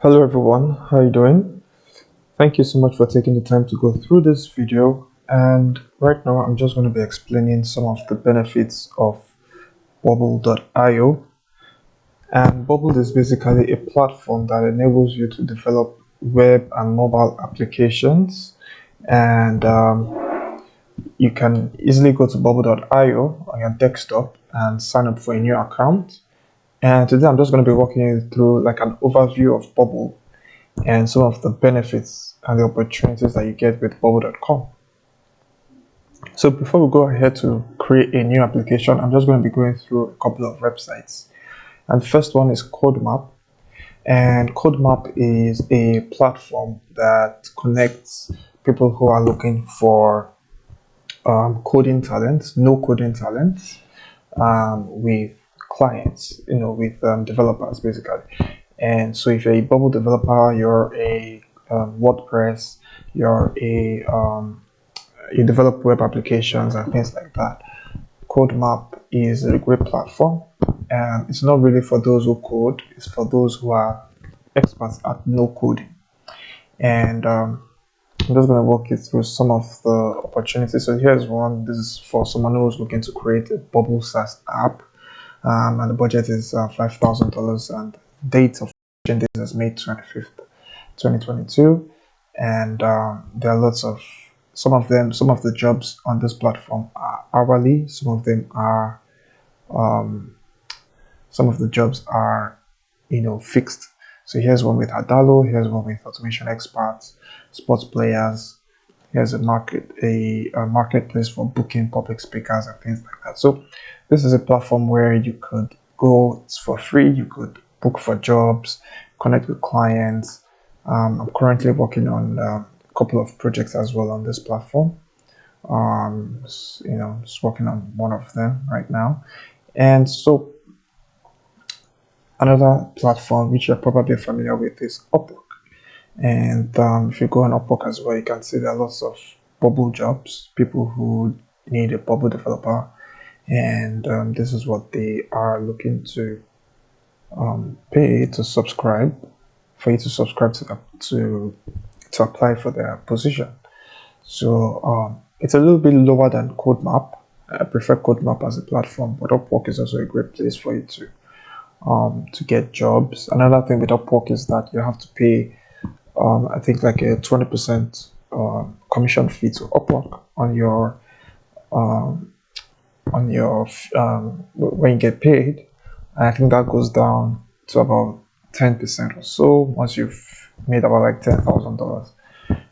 Hello everyone, how are you doing? Thank you so much for taking the time to go through this video, and right now I'm just going to be explaining some of the benefits of Bubble.io. And Bubble is basically a platform that enables you to develop web and mobile applications, and you can easily go to Bubble.io on your desktop and sign up for a new account. And today I'm just going to be walking you through like an overview of Bubble and some of the benefits and the opportunities that you get with bubble.com. So before we go ahead to create a new application, I'm just going to be going through a couple of websites. And the first one is Codemap. And Codemap is a platform that connects people who are looking for coding talents, no coding talents, with clients, with developers basically. And so if you're a Bubble developer, you're a WordPress, you develop web applications and things like that, Codemap is a great platform. And it's not really for those who code, it's for those who are experts at no coding. And I'm just going to walk you through some of the opportunities. So here's one. This is for someone who's looking to create a Bubble SaaS app, and the budget is $5,000, and date of date is May 25th, 2022. And there are lots of some of the jobs on this platform are hourly. Some of the jobs are fixed. So here's one with Adalo, here's one with automation experts, sports players. Here's a marketplace for booking public speakers and things like that. So this is a platform where you could go for free, you could book for jobs, connect with clients. I'm currently working on a couple of projects as well on this platform. Just working on one of them right now. And so another platform which you're probably familiar with is Upwork. And if you go on Upwork as well, you can see there are lots of Bubble jobs, people who need a Bubble developer, and this is what they are looking to pay to subscribe, for you to subscribe to apply for their position. So it's a little bit lower than Codemap. I prefer Codemap as a platform, but Upwork is also a great place for you to get jobs. Another thing with Upwork is that you have to pay I think like a 20% commission fee to Upwork on your when you get paid. And I think that goes down to about 10% or so once you've made about like $10,000.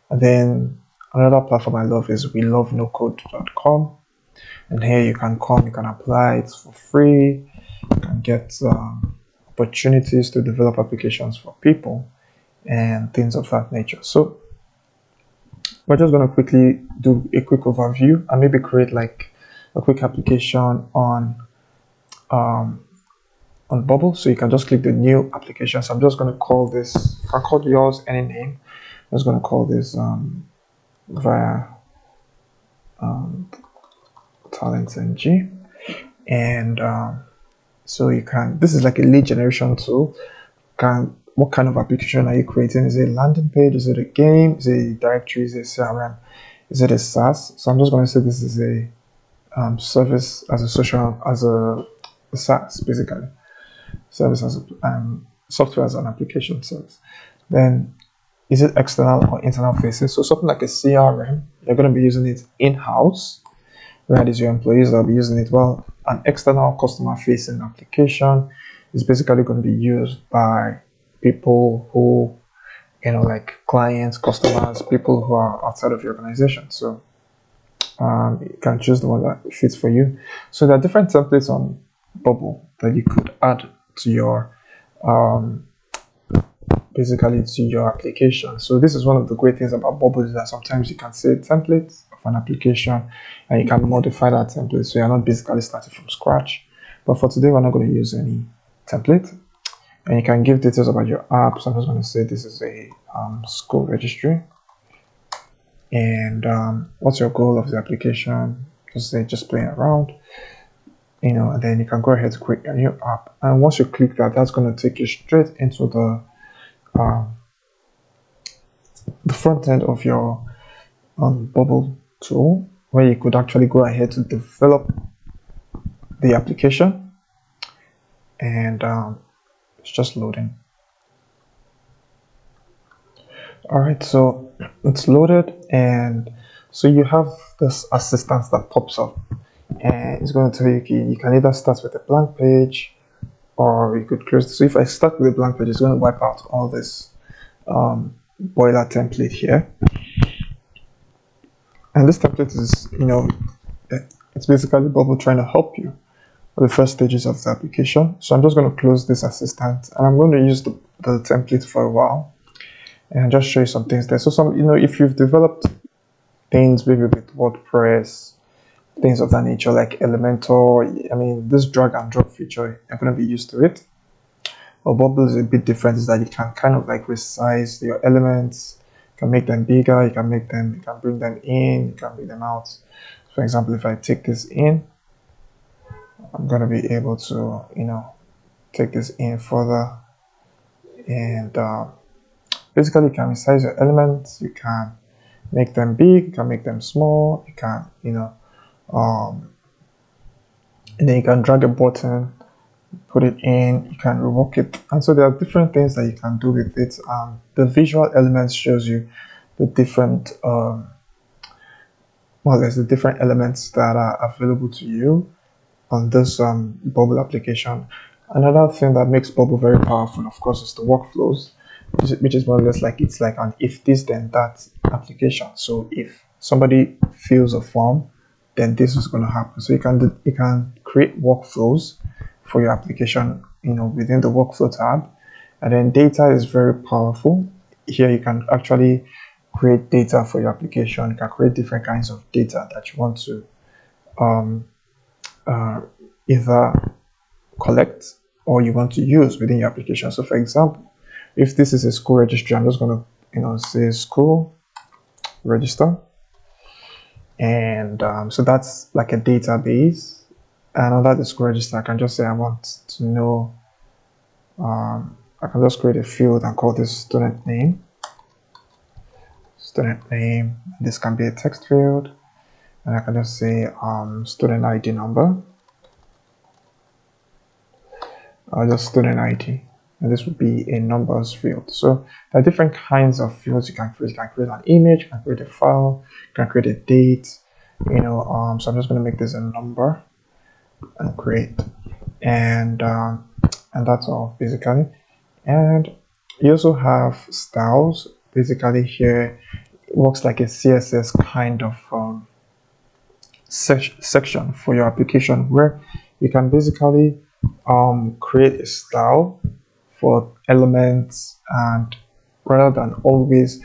And then another platform I love is welovenocode.com, and here you can apply. It's for free. You can get opportunities to develop applications for people and things of that nature. So we're just going to quickly do a quick overview and maybe create like a quick application on Bubble. So you can just click the new application. So I'm just going to call this, I call yours any name. I'm just going to call this via Talent NG. And so you can, this is like a lead generation tool. What kind of application are you creating? Is it a landing page? Is it a game? Is it a directory? Is it a CRM? Is it a SaaS? So I'm just going to say this is a service as a SaaS, basically. Service as a software as an application service. Then is it external or internal facing? So something like a CRM, you're going to be using it in-house, where it is your employees that will be using it. Well, an external customer facing application is basically going to be used by people who, like clients, customers, people who are outside of your organization. So you can choose the one that fits for you. So there are different templates on Bubble that you could add to your basically to your application. So this is one of the great things about Bubble, is that sometimes you can say templates of an application and you can modify that template, so you're not basically starting from scratch. But for today, we're not going to use any template. And you can give details about your app. So I'm just going to say this is a school registry. And what's your goal of the application? Just say just playing around. And then you can go ahead to create a new app. And once you click that, that's going to take you straight into the um, the front end of your bubble tool, where you could actually go ahead to develop the application. And it's just loading. All right, so it's loaded, and so you have this assistant that pops up, and it's going to tell you you can either start with a blank page, or you could close. So if I start with a blank page, it's going to wipe out all this boiler template here. And this template is, it's basically Bubble trying to help you with the first stages of the application. So I'm just going to close this assistant, and I'm going to use the template for a while and just show you some things there. So if you've developed things maybe with WordPress, things of that nature like Elementor, I mean, this drag and drop feature, you're going to be used to it. But Bubble is a bit different, is that you can kind of like resize your elements. You can make them bigger, you can bring them in, you can bring them out. For example, if I take this in, I'm going to be able to, take this in further, and basically you can resize your elements, you can make them big, you can make them small, you can, and then you can drag a button, put it in, you can rework it, and so there are different things that you can do with it. The visual elements shows you the different there's the different elements that are available to you on this Bubble application. Another thing that makes Bubble very powerful, of course, is the workflows, which is more or less like it's like an if this then that application. So if somebody fills a form, then this is going to happen. So you can create workflows for your application, within the workflow tab. And then data is very powerful. Here you can actually create data for your application. You can create different kinds of data that you want to either collect or you want to use within your application. So for example, if this is a school registry, I'm just going to say school register, and so that's like a database. And under the school register, I can just say I want to know, I can just create a field and call this student name. This can be a text field, and I can just say student ID number, or just student ID, and this would be a numbers field. So there are different kinds of fields you can create. You can create an image, you can create a file, you can create a date, so I'm just going to make this a number and create, and that's all basically. And you also have styles. Basically here it works like a CSS kind of section for your application, where you can basically create a style for elements, and rather than always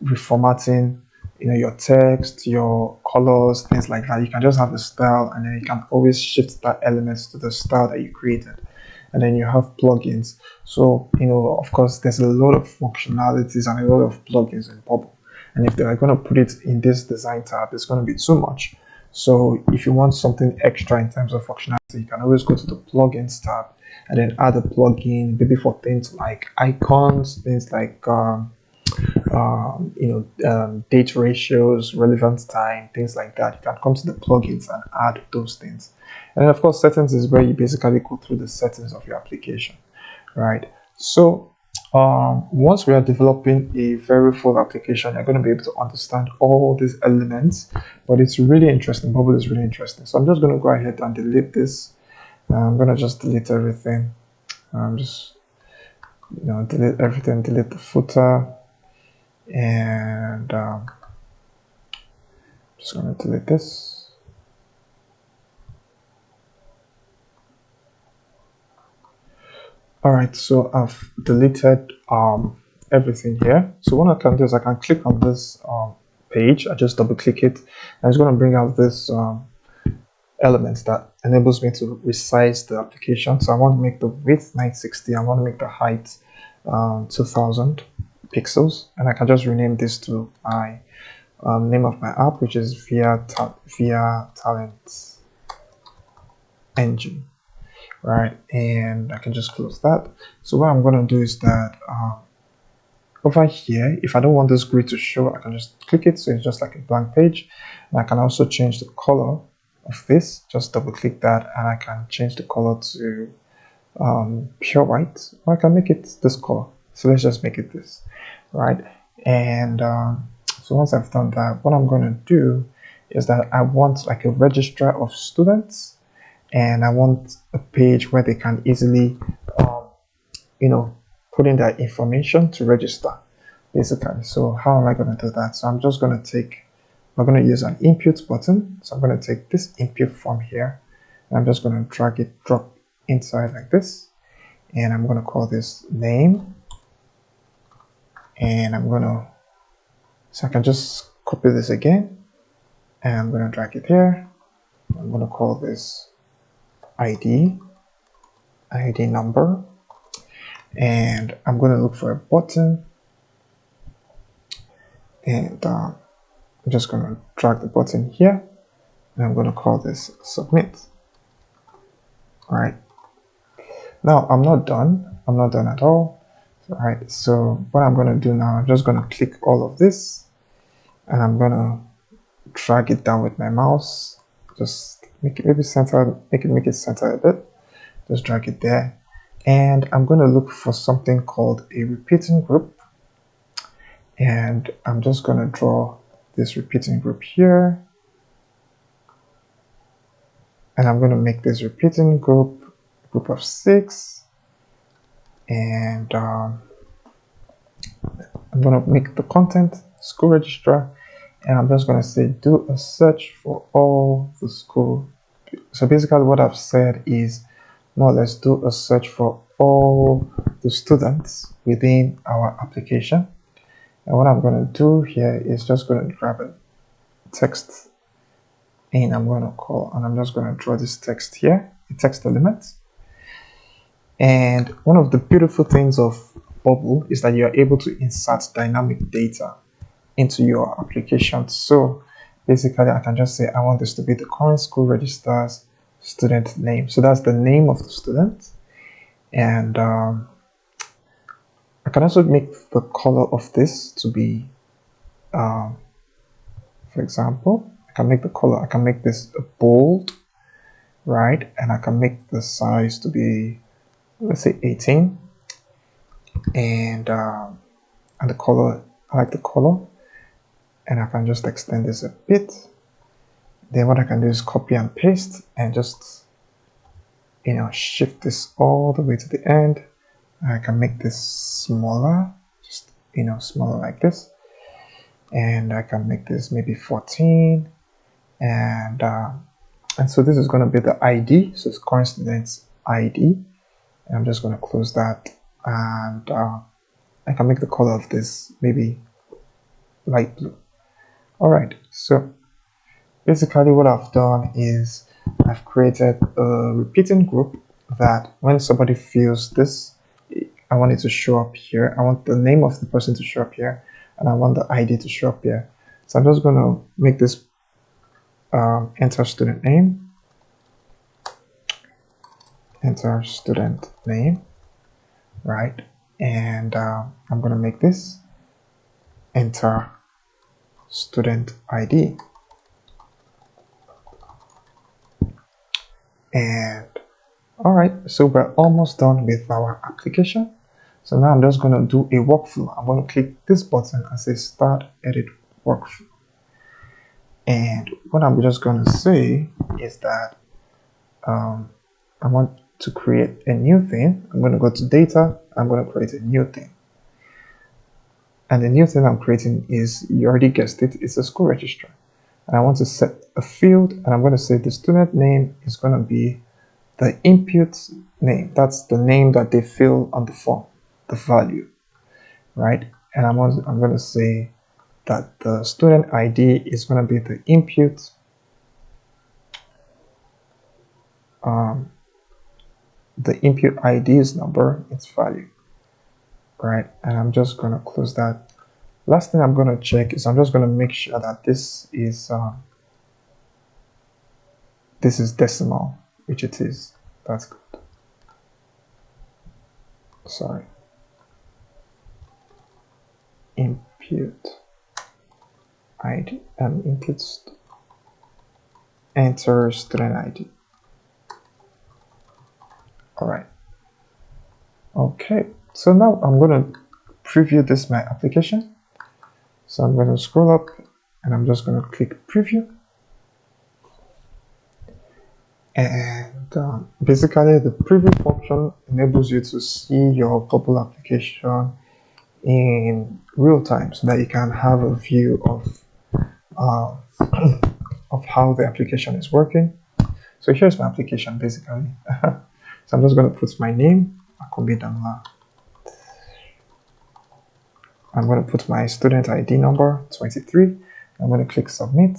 reformatting your text, your colors, things like that, you can just have a style, and then you can always shift that elements to the style that you created. And then you have plugins. So of course there's a lot of functionalities and a lot of plugins in Bubble, and if they are going to put it in this design tab, it's going to be too much. So if you want something extra in terms of functionality, you can always go to the plugins tab and then add a plugin, maybe for things like icons, things like date ratios, relevant time, things like that. You can come to the plugins and add those things. And then of course settings is where you basically go through the settings of your application, right? So once we are developing a very full application, you're going to be able to understand all these elements. But it's really interesting. Bubble is really interesting. So I'm just going to go ahead and delete this. I'm going to just delete everything. Just delete everything, delete the footer, and just going to delete this. All right, so I've deleted everything here. So what I can do is I can click on this page. I just double click it, and it's going to bring out this elements that enables me to resize the application. So I want to make the width 960. I want to make the height 2000 pixels, and I can just rename this to my name of my app, which is via Talent Engine. right? And I can just close that. So what I'm going to do is that over here, if I don't want this grid to show, I can just click it, so it's just like a blank page. And I can also change the color of this. Just double click that, and I can change the color to pure white, or I can make it this color. So let's just make it this, right? And so once I've done that, what I'm going to do is that I want like a registrar of students, and I want a page where they can easily put in their information to register, basically. So how am I going to do that? So I'm just going to we're going to use an input button. So I'm going to take this input form here, and I'm just going to drag it, drop inside like this, and I'm going to call this name, and so I can just copy this again, and I'm going to drag it here. I'm going to call this ID number, and I'm going to look for a button, and I'm just going to drag the button here, and I'm going to call this submit. All right, now I'm not done at all. All right, so what I'm going to do now, I'm just going to click all of this, and I'm going to drag it down with my mouse, just make it maybe center, make it center a bit, just drag it there. And I'm going to look for something called a repeating group, and I'm just going to draw this repeating group here, and I'm going to make this repeating group of 6, and I'm going to make the content school registrar, and I'm just going to say do a search for all the school. So basically what I've said is more or less do a search for all the students within our application. And what I'm going to do here is just going to grab a text, and I'm just going to draw this text here, a text element. And one of the beautiful things of Bubble is that you're able to insert dynamic data into your application. So basically I can just say I want this to be the current school registrar's student name. So that's the name of the student. And I can also make the color of this to be, for example, I can make the color, I can make this a bold, right? And I can make the size to be, let's say 18. And the color, I like the color. And I can just extend this a bit. Then what I can do is copy and paste and just, shift this all the way to the end. I can make this smaller, just, smaller like this. And I can make this maybe 14. And so this is going to be the ID. So it's current student's ID. And I'm just going to close that. And I can make the color of this maybe light blue. All right, so basically what I've done is I've created a repeating group that when somebody fills this, I want it to show up here. I want the name of the person to show up here, and I want the ID to show up here. So I'm just going to make this enter student name, right? And I'm going to make this enter student ID. And all right, so we're almost done with our application. So now I'm just going to do a workflow. I'm going to click this button and say start edit workflow. And what I'm just going to say is that I want to create a new thing. I'm going to go to data. I'm going to create a new thing. And the new thing I'm creating is, you already guessed it, it's a school registrar. And I want to set a field, and I'm going to say the student name is going to be the input name. That's the name that they fill on the form, the value, right? And I'm going to say that the student ID is going to be the input ID's number, its value, right? And I'm just going to close that. Last thing I'm going to check is I'm just going to make sure that this is decimal, which it is. That's good. sorry, input ID and enter student ID. All right. Okay. So now I'm going to preview this my application. So I'm going to scroll up and I'm just going to click preview. And basically the preview function enables you to see your Bubble application in real time so that you can have a view of of how the application is working. So here's my application basically. So I'm just going to put my name, Akombi Damla. I'm going to put my student ID number 23. I'm going to click submit.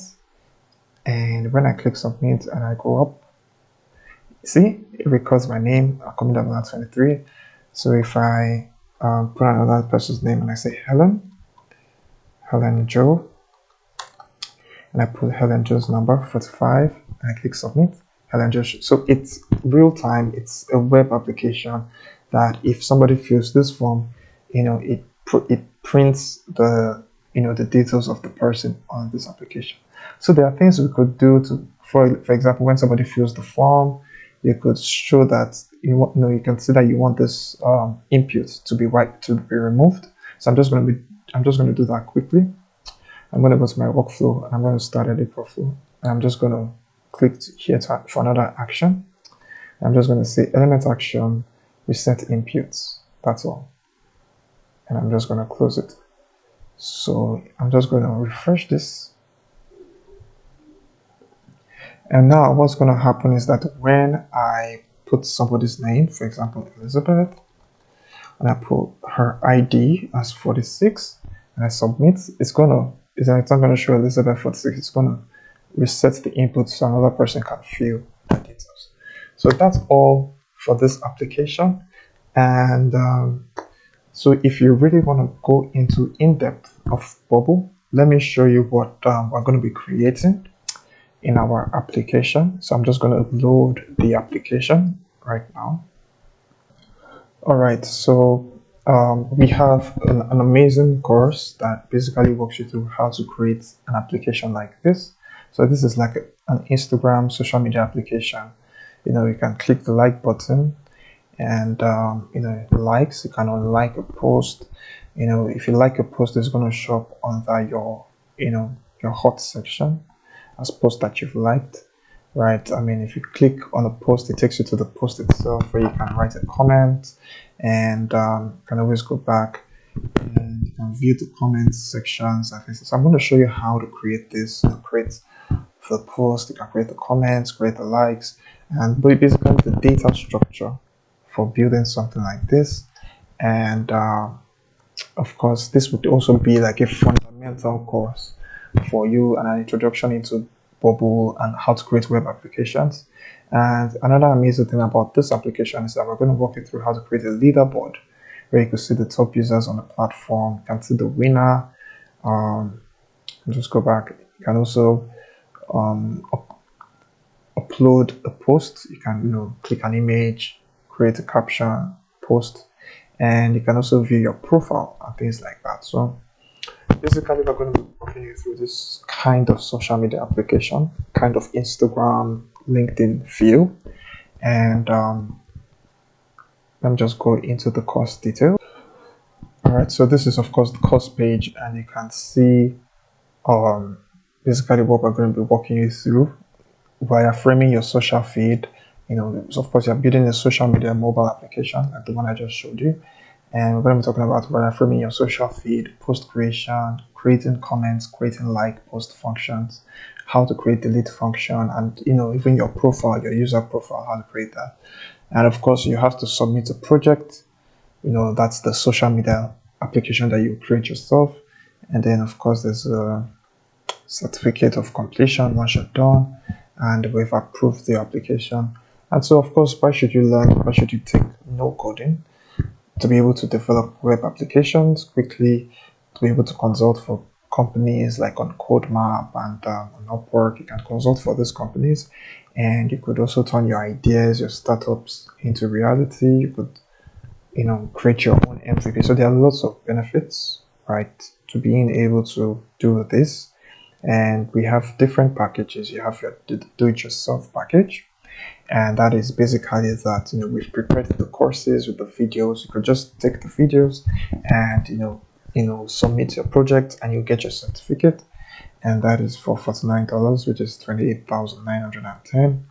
And when I click submit and I go up, see, it records my name, Akombi Damla 23. So if I put another person's name and I say Helen Joe, and I put Helen Joe's number 45 and I click submit, Helen Joe. So it's real time. It's a web application that if somebody fills this form, it prints the the details of the person on this application. So there are things we could do to, for example, when somebody fills the form, you could show that you can see that you want this input to be removed. So I'm just going to do that quickly. I'm going to go to my workflow and I'm going to start edit workflow. And I'm just going to click here for another action. I'm just going to say element action, reset inputs. That's all. And I'm just going to close it. So I'm just going to refresh this. And now what's going to happen is that when I put somebody's name, for example, Elizabeth, and I put her ID as 46, and I submit, it's not going to show Elizabeth 46. It's going to reset the input so another person can fill the details. So that's all for this application. And so if you really want to go into in-depth of Bubble, let me show you what we're going to be creating in our application. So I'm just going to load the application right now. All right, so we have an amazing course that basically walks you through how to create an application like this. So this is like an Instagram social media application. You can click the like button and likes. You can unlike a post. If you like a post, it's going to show up under your your hot section as posts that you've liked, right? I mean, if you click on a post, it takes you to the post itself where you can write a comment and you can always go back and you can view the comments sections. So I'm going to show you how to create this. Create the post, you can create the comments, create the likes, and basically the data structure for building something like this. And of course, this would also be like a fundamental course for you and an introduction into Bubble and how to create web applications. And another amazing thing about this application is that we're going to walk you through how to create a leaderboard where you can see the top users on the platform. You can see the winner. Just go back. You can also upload a post. You can click an image, create a caption, post, and you can also view your profile and things like that. So basically we're going to be walking you through this kind of social media application, kind of Instagram, LinkedIn feel. And let me just go into the course detail. All right, so this is of course the course page, and you can see basically what we're going to be walking you through. Wireframing your social feed. So of course you're building a social media mobile application like the one I just showed you. And we're going to be talking about wireframing your social feed, post creation, creating comments, creating like post functions, how to create delete function, and even your profile, your user profile, how to create that. And of course you have to submit a project. That's the social media application that you create yourself. And then of course there's a certificate of completion once you're done and we've approved the application. And so of course, why should you take no coding? To be able to develop web applications quickly, to be able to consult for companies like on Codemap and on Upwork. You can consult for these companies, and you could also turn your ideas, your startups into reality. You could create your own MVP. So there are lots of benefits, right, to being able to do this. And we have different packages. You have your do-it-yourself package, and that is basically that we've prepared the courses with the videos. You could just take the videos and submit your project, and you get your certificate. And that is for $49, which is 28,910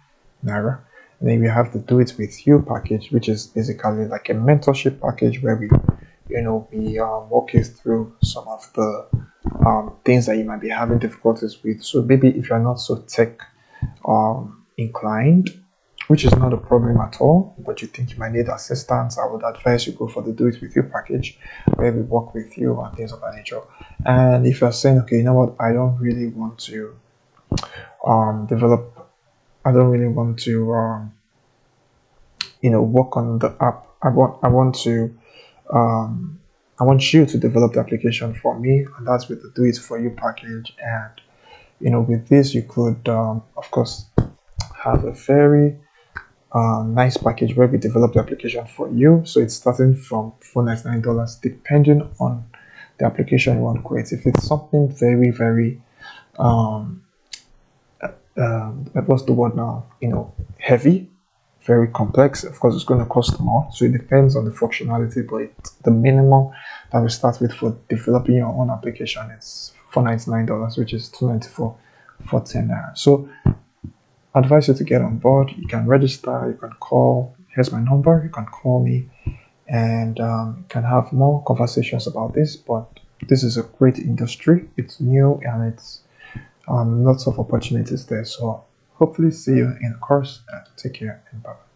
naira. And then we have the do it with you package, which is basically like a mentorship package where we walk you through some of the things that you might be having difficulties with. So maybe if you're not so tech inclined, which is not a problem at all, but you think you might need assistance, I would advise you go for the do it with you package where we work with you and things of that nature. And if you're saying, okay, you know what, I don't really want to develop, I don't really want to work on the app. I want you to develop the application for me, and that's with the do it for you package. And with this you could of course have a very nice package where we develop the application for you. So it's starting from $499 depending on the application you want to create. If it's something very, very what's the word now, heavy, very complex, of course it's going to cost more. So it depends on the functionality, but the minimum that we start with for developing your own application is $499, which is $294 for 10 naira. So advise you to get on board. You can register, you can call, here's my number, you can call me, and can have more conversations about this. But this is a great industry, it's new, and it's lots of opportunities there. So hopefully see you in the course, and take care and bye.